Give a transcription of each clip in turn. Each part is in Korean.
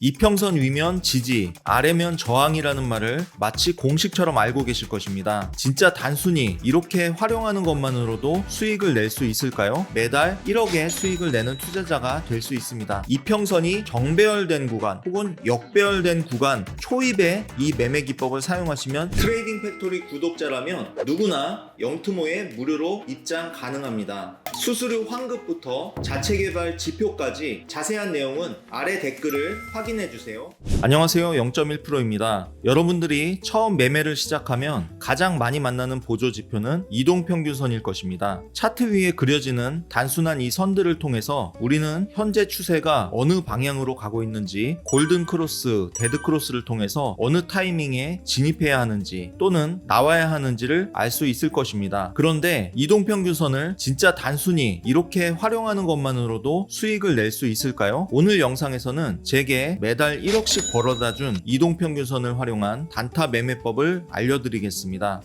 이평선 위면 지지, 아래면 저항이라는 말을 마치 공식처럼 알고 계실 것입니다. 진짜 단순히 이렇게 활용하는 것만으로도 수익을 낼 수 있을까요? 매달 1억의 수익을 내는 투자자가 될 수 있습니다. 이평선이 정배열된 구간 혹은 역배열된 구간 초입에 이 매매 기법을 사용하시면 트레이딩 팩토리 구독자라면 누구나 영투모에 무료로 입장 가능합니다. 수수료 환급부터 자체 개발 지표까지 자세한 내용은 아래 댓글을 확인해주세요. 안녕하세요. 0.1%입니다. 여러분들이 처음 매매를 시작하면 가장 많이 만나는 보조 지표는 이동평균선일 것입니다. 차트 위에 그려지는 단순한 이 선들을 통해서 우리는 현재 추세가 어느 방향으로 가고 있는지, 골든 크로스, 데드 크로스를 통해서 어느 타이밍에 진입해야 하는지 또는 나와야 하는지를 알 수 있을 것입니다. 그런데 이동평균선을 진짜 단순히 이렇게 활용하는 것만으로도 수익을 낼 수 있을까요? 오늘 영상에서는 제게 매달 1억씩 벌어다 준 이동평균선을 활용한 단타 매매법을 알려드리겠습니다.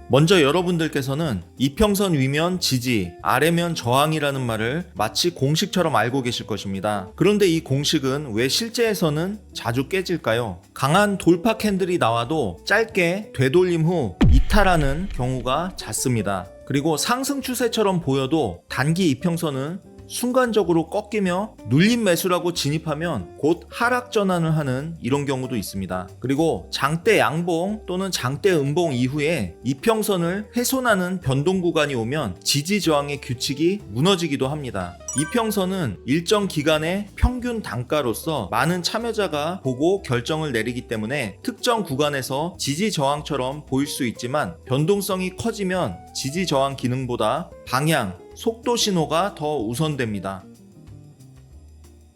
먼저 여러분들께서는 이평선 위면 지지, 아래면 저항이라는 말을 마치 공식처럼 알고 계실 것입니다. 그런데 이 공식은 왜 실제에서는 자주 깨질까요? 강한 돌파 캔들이 나와도 짧게 되돌림 후 이탈하는 경우가 잦습니다. 그리고 상승 추세처럼 보여도 단기 이평선은 순간적으로 꺾이며 눌림 매수라고 진입하면 곧 하락 전환을 하는 이런 경우도 있습니다. 그리고 장대 양봉 또는 장대 음봉 이후에 이평선을 훼손하는 변동 구간이 오면 지지 저항의 규칙이 무너지기도 합니다. 이평선은 일정 기간의 평균 단가로서 많은 참여자가 보고 결정을 내리기 때문에 특정 구간에서 지지 저항처럼 보일 수 있지만 변동성이 커지면 지지 저항 기능보다 방향, 속도 신호가 더 우선됩니다.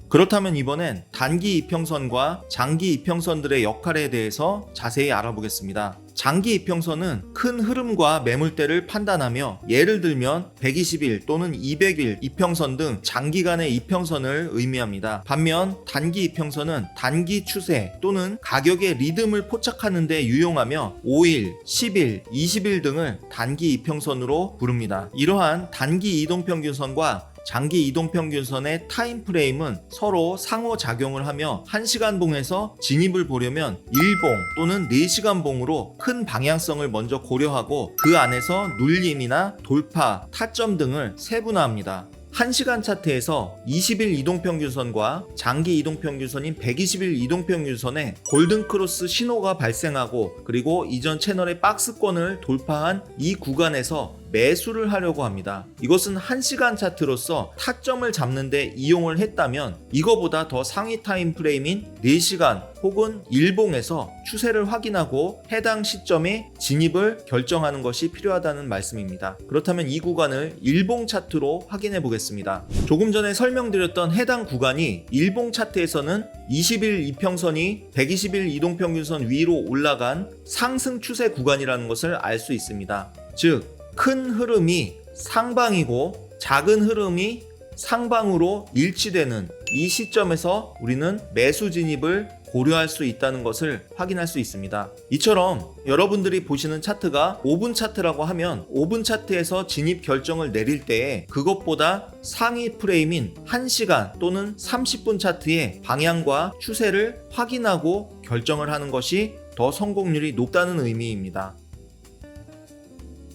그렇다면 이번엔 단기 이평선과 장기 이평선들의 역할에 대해서 자세히 알아보겠습니다. 장기 이평선은 큰 흐름과 매물대를 판단하며 예를 들면 120일 또는 200일 이평선 등 장기간의 이평선을 의미합니다. 반면 단기 이평선은 단기 추세 또는 가격의 리듬을 포착하는 데 유용하며 5일, 10일, 20일 등을 단기 이평선으로 부릅니다. 이러한 단기 이동평균선과 장기 이동평균선의 타임프레임은 서로 상호작용을 하며 1시간 봉에서 진입을 보려면 1봉 또는 4시간 봉으로 큰 방향성을 먼저 고려하고 그 안에서 눌림이나 돌파, 타점 등을 세분화합니다. 1시간 차트에서 20일 이동평균선과 장기 이동평균선인 120일 이동평균선에 골든크로스 신호가 발생하고 그리고 이전 채널의 박스권을 돌파한 이 구간에서 매수를 하려고 합니다. 이것은 1시간 차트로서 타점을 잡는 데 이용을 했다면 이거보다 더 상위 타임 프레임인 4시간 혹은 일봉에서 추세를 확인하고 해당 시점에 진입을 결정하는 것이 필요하다는 말씀입니다. 그렇다면 이 구간을 일봉 차트로 확인해 보겠습니다. 조금 전에 설명드렸던 해당 구간이 일봉 차트에서는 20일 이평선이 120일 이동평균선 위로 올라간 상승 추세 구간이라는 것을 알 수 있습니다. 즉 큰 흐름이 상방이고 작은 흐름이 상방으로 일치되는 이 시점에서 우리는 매수 진입을 고려할 수 있다는 것을 확인할 수 있습니다. 이처럼 여러분들이 보시는 차트가 5분 차트라고 하면 5분 차트에서 진입 결정을 내릴 때에 그것보다 상위 프레임인 1시간 또는 30분 차트의 방향과 추세를 확인하고 결정을 하는 것이 더 성공률이 높다는 의미입니다.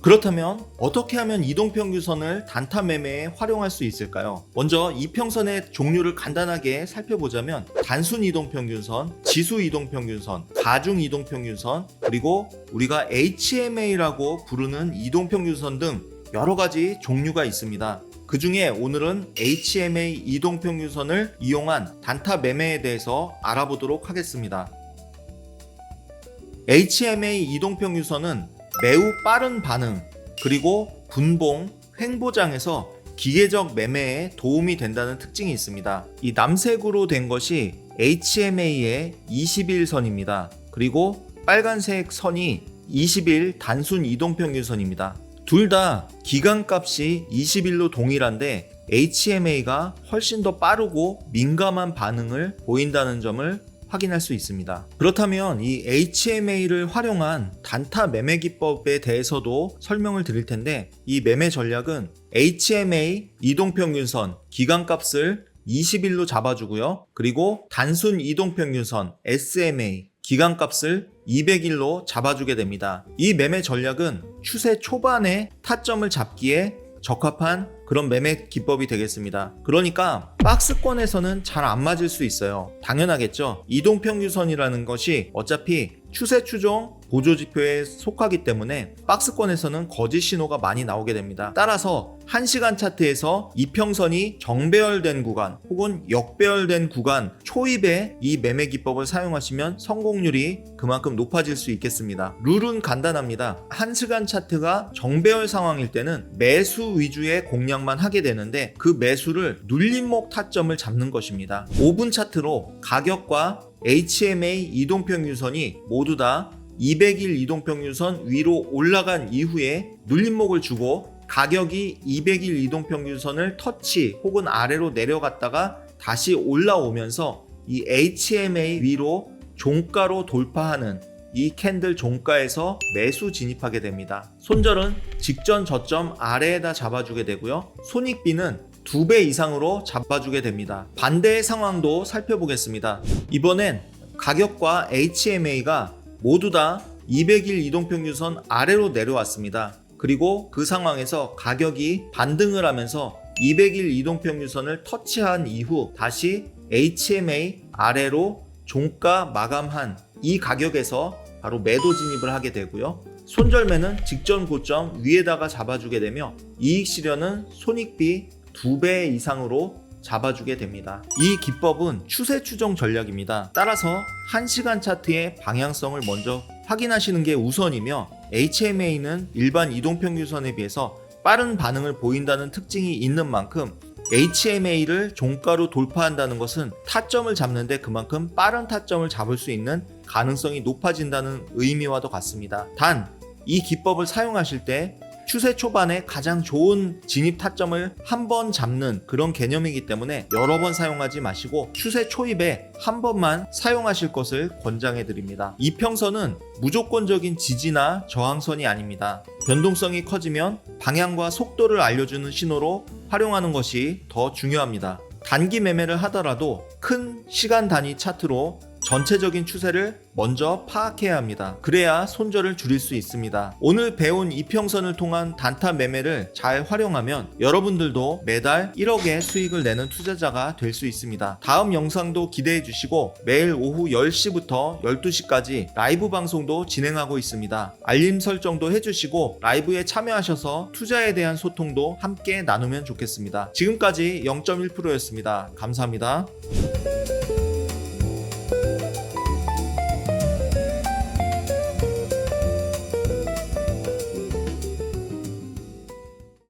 그렇다면 어떻게 하면 이동평균선을 단타 매매에 활용할 수 있을까요? 먼저 이평선의 종류를 간단하게 살펴보자면 단순 이동평균선, 지수 이동평균선, 가중 이동평균선, 그리고 우리가 HMA라고 부르는 이동평균선 등 여러 가지 종류가 있습니다. 그 중에 오늘은 HMA 이동평균선을 이용한 단타 매매에 대해서 알아보도록 하겠습니다. HMA 이동평균선은 매우 빠른 반응, 그리고 분봉, 횡보장에서 기계적 매매에 도움이 된다는 특징이 있습니다. 이 남색으로 된 것이 HMA의 20일선입니다. 그리고 빨간색 선이 20일 단순 이동평균선입니다. 둘 다 기간값이 20일로 동일한데 HMA가 훨씬 더 빠르고 민감한 반응을 보인다는 점을 확인할 수 있습니다. 그렇다면 이 HMA를 활용한 단타 매매 기법에 대해서도 설명을 드릴 텐데 이 매매 전략은 HMA 이동평균선 기간값을 20일로 잡아주고요. 그리고 단순 이동평균선 SMA 기간값을 200일로 잡아주게 됩니다. 이 매매 전략은 추세 초반에 타점을 잡기에 적합한 그런 매매 기법이 되겠습니다. 그러니까 박스권에서는 잘 안 맞을 수 있어요. 당연하겠죠. 이동평균선이라는 것이 어차피 추세 추종 보조지표에 속하기 때문에 박스권에서는 거짓 신호가 많이 나오게 됩니다. 따라서 1시간 차트에서 이평선이 정배열된 구간 혹은 역배열된 구간 초입에 이 매매 기법을 사용하시면 성공률이 그만큼 높아질 수 있겠습니다. 룰은 간단합니다. 1시간 차트가 정배열 상황일 때는 매수 위주의 공략만 하게 되는데 그 매수를 눌림목 타점을 잡는 것입니다. 5분 차트로 가격과 HMA 이동평균선이 모두 다 200일 이동평균선 위로 올라간 이후에 눌림목을 주고 가격이 200일 이동평균선을 터치 혹은 아래로 내려갔다가 다시 올라오면서 이 HMA 위로 종가로 돌파하는 이 캔들 종가에서 매수 진입하게 됩니다. 손절은 직전 저점 아래에다 잡아주게 되고요. 손익비는 2배 이상으로 잡아주게 됩니다. 반대의 상황도 살펴보겠습니다. 이번엔 가격과 HMA가 모두 다 200일 이동평균선 아래로 내려왔습니다. 그리고 그 상황에서 가격이 반등을 하면서 200일 이동평균선을 터치한 이후 다시 HMA 아래로 종가 마감한 이 가격에서 바로 매도 진입을 하게 되고요. 손절매는 직전 고점 위에다가 잡아주게 되며 이익 실현은 손익비 2배 이상으로 잡아주게 됩니다. 이 기법은 추세 추종 전략입니다. 따라서 1시간 차트의 방향성을 먼저 확인하시는 게 우선이며 HMA는 일반 이동평균선에 비해서 빠른 반응을 보인다는 특징이 있는 만큼 HMA를 종가로 돌파한다는 것은 타점을 잡는데 그만큼 빠른 타점을 잡을 수 있는 가능성이 높아진다는 의미와도 같습니다. 단, 이 기법을 사용하실 때 추세 초반에 가장 좋은 진입 타점을 한 번 잡는 그런 개념이기 때문에 여러 번 사용하지 마시고 추세 초입에 한 번만 사용하실 것을 권장해 드립니다. 이평선은 무조건적인 지지나 저항선이 아닙니다. 변동성이 커지면 방향과 속도를 알려주는 신호로 활용하는 것이 더 중요합니다. 단기 매매를 하더라도 큰 시간 단위 차트로 전체적인 추세를 먼저 파악해야 합니다. 그래야 손절을 줄일 수 있습니다. 오늘 배운 이평선을 통한 단타 매매를 잘 활용하면 여러분들도 매달 1억의 수익을 내는 투자자가 될 수 있습니다. 다음 영상도 기대해 주시고 매일 오후 10시부터 12시까지 라이브 방송도 진행하고 있습니다. 알림 설정도 해주시고 라이브에 참여하셔서 투자에 대한 소통도 함께 나누면 좋겠습니다. 지금까지 0.1%였습니다. 감사합니다.